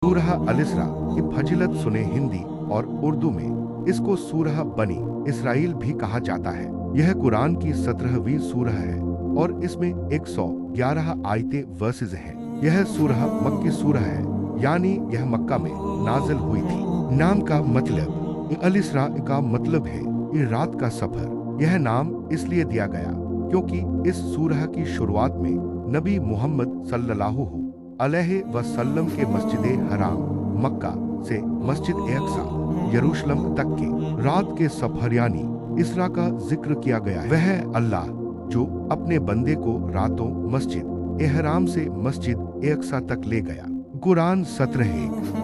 सूरह अल-इसरा की फजीलत सुने। हिंदी और उर्दू में इसको सूरह बनी इसराइल भी कहा जाता है। यह कुरान की 17वीं सूरह है और इसमें 111 आयतें वर्सेस हैं। यह सूरह मक्की सूरह है, यानी यह मक्का में नाजिल हुई थी। नाम का मतलब अल-इसरा का मतलब है ये रात का सफर। यह नाम इसलिए दिया गया क्योंकि इस सूरह की शुरुआत में नबी मोहम्मद सल्लल्लाहु अलैहि वसल्लम के मस्जिद हराम मक्का से मस्जिद अक्सा यरूशलेम तक के रात के सफर यानी इसरा का जिक्र किया गया है। वह अल्लाह जो अपने बंदे को रातों मस्जिद एहराम से मस्जिद अक्सा तक ले गया। कुरान 17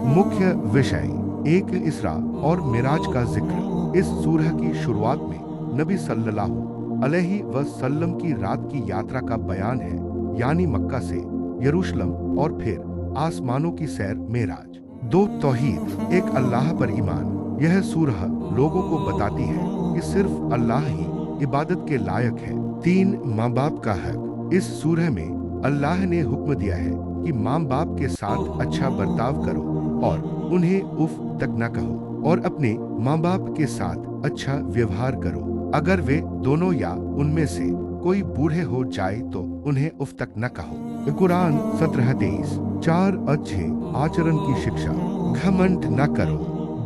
मुख्य विषय 1 इसरा और मिराज का जिक्र। इस सूरह की शुरुआत में नबी सल्लल्लाहु अलैहि वसल्लम की रात की यात्रा का बयान है, यानी मक्का से यरूशलेम और फिर आसमानों की सैर मेराज। 2 तौहीद, एक अल्लाह पर ईमान। यह सूरह लोगों को बताती है कि सिर्फ अल्लाह ही इबादत के लायक है। 3 माँ बाप का हक। इस सूरह में अल्लाह ने हुक्म दिया है कि माँ बाप के साथ अच्छा बर्ताव करो और उन्हें उफ तक न कहो और अपने माँ बाप के साथ अच्छा व्यवहार करो। अगर वे दोनों या उनमें से कोई बूढ़े हो जाए तो उन्हें उफ तक न कहो। कुरान 17:23। 4 अच्छे आचरण की शिक्षा। घमंड न करो,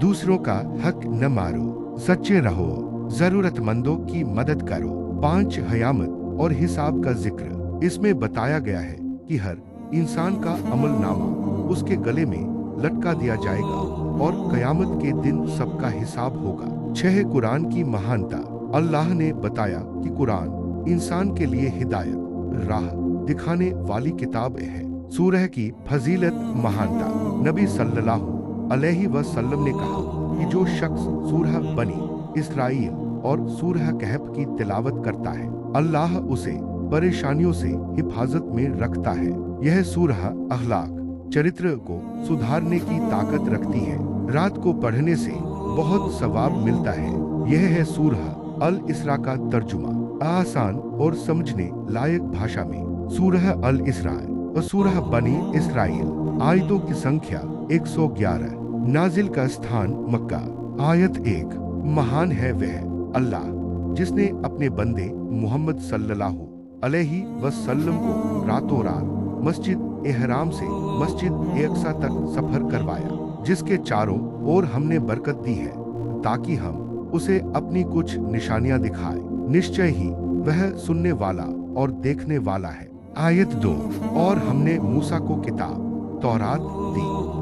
दूसरों का हक न मारो, सच्चे रहो, जरूरतमंदों की मदद करो। 5 हयामत और हिसाब का जिक्र। इसमें बताया गया है कि हर इंसान का अमल नामा उसके गले में लटका दिया जाएगा और कयामत के दिन सबका हिसाब होगा। 6 कुरान की महानता। अल्लाह ने बताया कि कुरान इंसान के लिए हिदायत राह दिखाने वाली किताब है। सूरह की फजीलत महानता। नबी सल्लल्लाहु अलैहि वसल्लम ने कहा कि जो शख्स सूरह बनी इसराइल और सूरह कहफ की तिलावत करता है, अल्लाह उसे परेशानियों से हिफाजत में रखता है। यह सूरह अखलाक चरित्र को सुधारने की ताकत रखती है। रात को पढ़ने से बहुत सवाब मिलता है। यह है सूरह अल-इसरा का तर्जुमा, आसान और समझने लायक भाषा में। सूरह अल-इसरा और सूरह बनी इसराइल। आयतों की संख्या 111। नाजिल का स्थान मक्का। आयत 1। महान है वह अल्लाह जिसने अपने बंदे मोहम्मद सल्लल्लाहु अलैहि वसल्लम को रातों रात मस्जिद एहराम से मस्जिद अक्सा तक सफर करवाया, जिसके चारों ओर हमने बरकत दी है ताकि हम उसे अपनी कुछ निशानियां दिखाए। निश्चय ही वह सुनने वाला और देखने वाला है। आयत 2। और हमने मूसा को किताब तौरात दी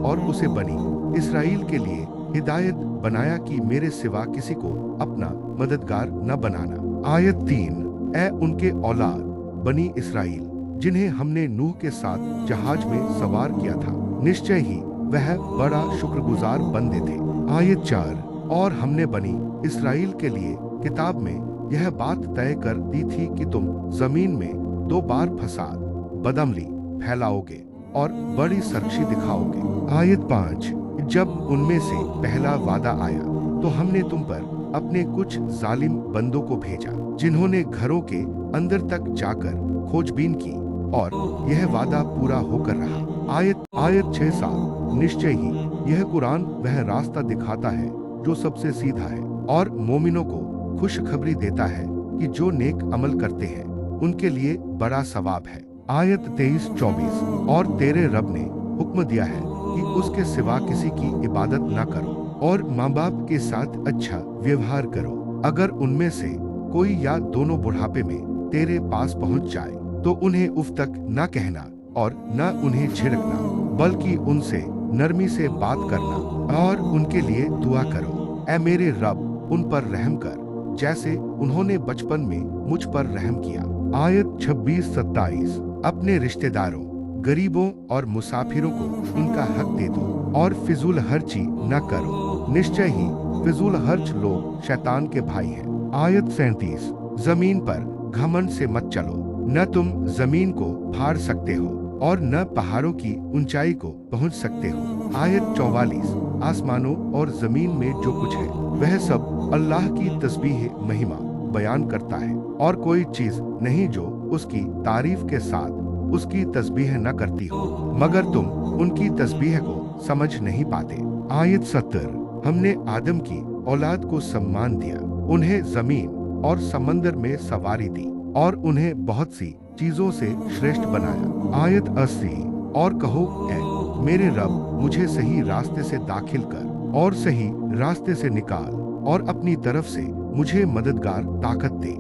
और उसे बनी इसराइल के लिए हिदायत बनाया कि मेरे सिवा किसी को अपना मददगार न बनाना। आयत 3। ए उनके औलाद बनी इसराइल जिन्हें हमने नूह के साथ जहाज में सवार किया था, निश्चय ही वह बड़ा शुक्रगुजार बंदे थे। आयत 4। और हमने बनी इसराइल के लिए किताब में यह बात तय कर दी थी कि तुम जमीन में 2 बार फसाद बदअमली फैलाओगे और बड़ी सरकशी दिखाओगे। आयत 5। जब उनमें से पहला वादा आया तो हमने तुम पर अपने कुछ जालिम बंदों को भेजा जिन्होंने घरों के अंदर तक जाकर खोजबीन की और यह वादा पूरा होकर रहा। आयत 6-7। निश्चय ही यह कुरान वह रास्ता दिखाता है जो सबसे सीधा है और मोमिनों को खुशखबरी देता है कि जो नेक अमल करते हैं उनके लिए बड़ा सवाब है। आयत 23-24। और तेरे रब ने हुक्म दिया है कि उसके सिवा किसी की इबादत न करो और माँ बाप के साथ अच्छा व्यवहार करो। अगर उनमें से कोई या दोनों बुढ़ापे में तेरे पास पहुँच जाए तो उन्हें उफ तक न कहना और न उन्हें झिड़कना, बल्कि उनसे नरमी से बात करना और उनके लिए दुआ करो। ऐ मेरे रब, उन पर रहम कर जैसे उन्होंने बचपन में मुझ पर रहम किया। आयत 26-27। अपने रिश्तेदारों, गरीबों और मुसाफिरों को उनका हक दे दो और फिजूल खर्ची न करो, निश्चय ही फिजूल खर्च लोग शैतान के भाई हैं। आयत 37। जमीन पर घमंड से मत चलो, न तुम जमीन को फाड़ सकते हो और न पहाड़ों की ऊंचाई को पहुंच सकते हो। आयत 44। आसमानों और जमीन में जो कुछ है वह सब अल्लाह की तस्बीह महिमा बयान करता है और कोई चीज नहीं जो उसकी तारीफ के साथ उसकी तस्बीह न करती हो, मगर तुम उनकी तस्बीह को समझ नहीं पाते। आयत 70। हमने आदम की औलाद को सम्मान दिया, उन्हें जमीन और समंदर में सवारी दी और उन्हें बहुत सी चीजों से श्रेष्ठ बनाया। आयत 80। और कहो, ऐ मेरे रब, मुझे सही रास्ते से दाखिल कर और सही रास्ते से निकाल और अपनी तरफ से मुझे मददगार ताकत दे।